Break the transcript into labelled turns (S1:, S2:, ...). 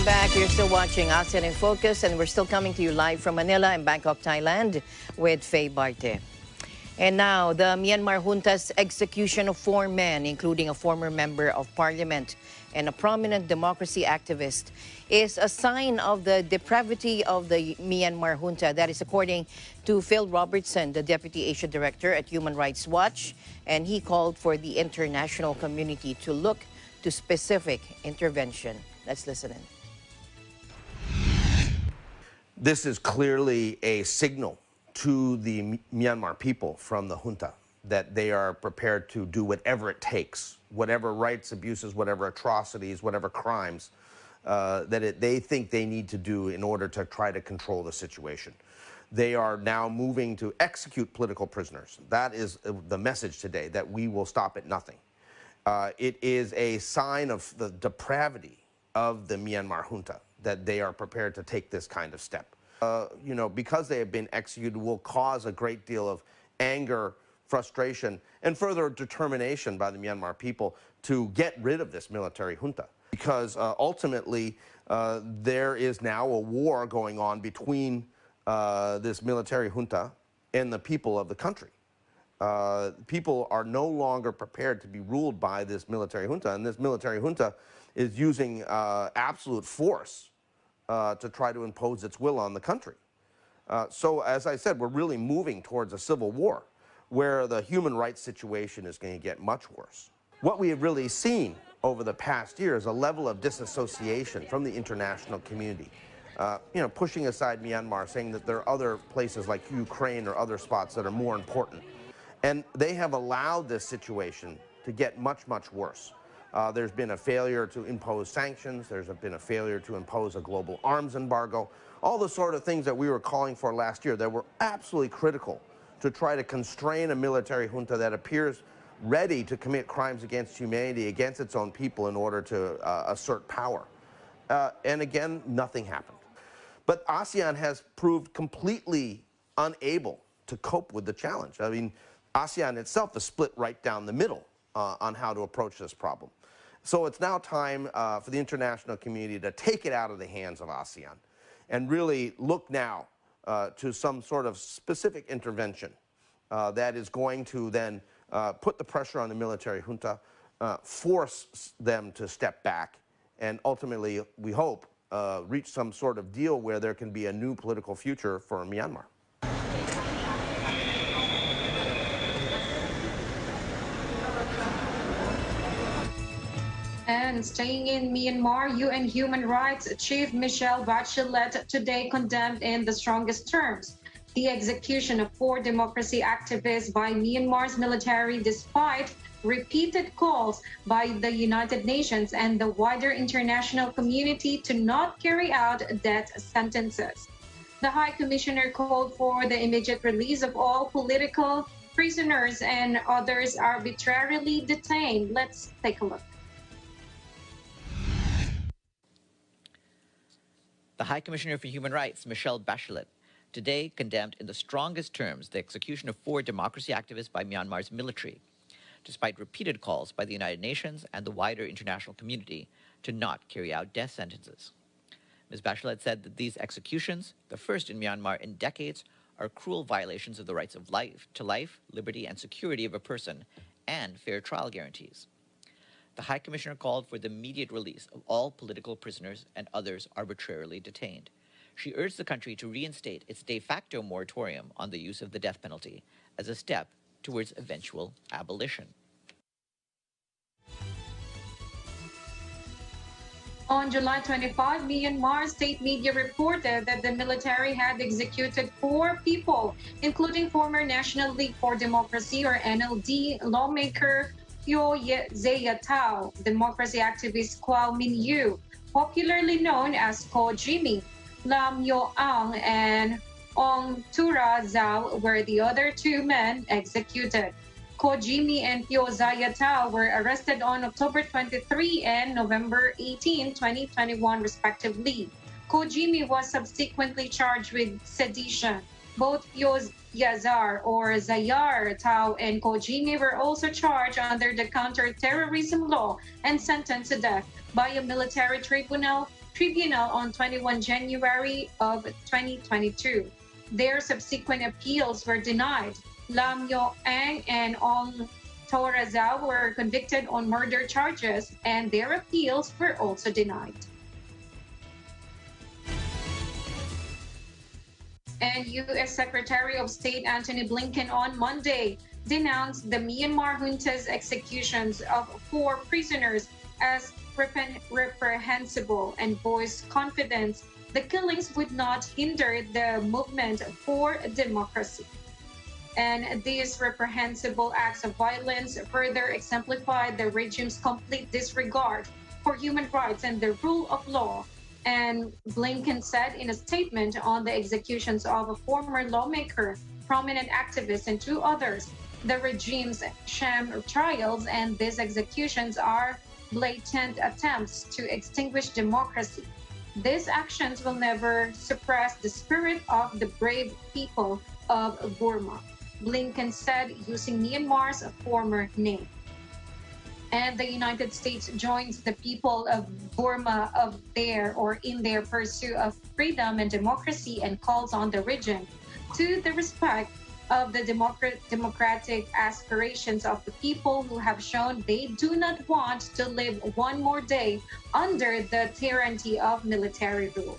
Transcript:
S1: Welcome back. You're still watching ASEAN in Focus, and we're still coming to you live from Manila and Bangkok, Thailand, with Faye Barte. And now, the Myanmar junta's execution of 4 men, including a former member of parliament and a prominent democracy activist, is a sign of the depravity of the Myanmar junta. That is according to Phil Robertson, the Deputy Asia Director at Human Rights Watch, and he called for the international community to look to specific intervention. Let's listen in.
S2: This is clearly a signal to the Myanmar people from the junta that they are prepared to do whatever it takes, whatever rights abuses, whatever atrocities, whatever crimes they think they need to do in order to try to control the situation. They are now moving to execute political prisoners. That is the message today, that we will stop at nothing. It is a sign of the depravity of the Myanmar junta that they are prepared to take this kind of step. Because they have been executed, will cause a great deal of anger, frustration, and further determination by the Myanmar people to get rid of this military junta. Because ultimately, there is now a war going on between this military junta and the people of the country. People are no longer prepared to be ruled by this military junta, and this military junta is using absolute force to try to impose its will on the country. So, as I said, we're really moving towards a civil war where the human rights situation is going to get much worse. What we have really seen over the past year is a level of disassociation from the international community. Pushing aside Myanmar, saying that there are other places like Ukraine or other spots that are more important. And they have allowed this situation to get much, much worse. There's been a failure to impose sanctions. There's been a failure to impose a global arms embargo. All the sort of things that we were calling for last year that were absolutely critical to try to constrain a military junta that appears ready to commit crimes against humanity, against its own people in order to assert power. And again, nothing happened. But ASEAN has proved completely unable to cope with the challenge. I mean, ASEAN itself is split right down the middle on how to approach this problem. So it's now time for the international community to take it out of the hands of ASEAN and really look now to some sort of specific intervention that is going to then put the pressure on the military junta, force them to step back, and ultimately, we hope, reach some sort of deal where there can be a new political future for Myanmar.
S3: And staying in Myanmar, UN Human Rights Chief Michelle Bachelet today condemned in the strongest terms the execution of 4 democracy activists by Myanmar's military despite repeated calls by the United Nations and the wider international community to not carry out death sentences. The High Commissioner called for the immediate release of all political prisoners and others arbitrarily detained. Let's take a look.
S4: The High Commissioner for Human Rights, Michelle Bachelet, today condemned in the strongest terms the execution of 4 democracy activists by Myanmar's military, despite repeated calls by the United Nations and the wider international community to not carry out death sentences. Ms. Bachelet said that these executions, the first in Myanmar in decades, are cruel violations of the rights of life, liberty, and security of a person, and fair trial guarantees. The High Commissioner called for the immediate release of all political prisoners and others arbitrarily detained. She urged the country to reinstate its de facto moratorium on the use of the death penalty as a step towards eventual abolition.
S3: On July 25, Myanmar state media reported that the military had executed 4 people, including former National League for Democracy or NLD lawmaker Phyo Zayatao, democracy activist Kwao Min Yu, popularly known as Ko Jimmy, Lam Yo Ang, and Ong Tura Zhao were the other 2 men executed. Ko Jimmy and Phyo Zayatao were arrested on October 23 and November 18, 2021, respectively. Ko Jimmy was subsequently charged with sedition. Both Phyo Zayatao and Ko Jimmy were also charged under the counter-terrorism law and sentenced to death by a military tribunal tribunal on 21 January of 2022. Their subsequent appeals were denied. Lam Yo Ang and Ong Torazao were convicted on murder charges, and their appeals were also denied. And U.S. Secretary of State Antony Blinken on Monday denounced the Myanmar junta's executions of 4 prisoners as reprehensible and voiced confidence the killings would not hinder the movement for democracy. And these reprehensible acts of violence further exemplify the regime's complete disregard for human rights and the rule of law. And Blinken said in a statement on the executions of a former lawmaker, prominent activists, and 2 others, the regime's sham trials and these executions are blatant attempts to extinguish democracy. These actions will never suppress the spirit of the brave people of Burma, Blinken said, using Myanmar's former name. And the United States joins the people of Burma in their pursuit of freedom and democracy, and calls on the region to the respect of the democratic aspirations of the people who have shown they do not want to live one more day under the tyranny of military rule.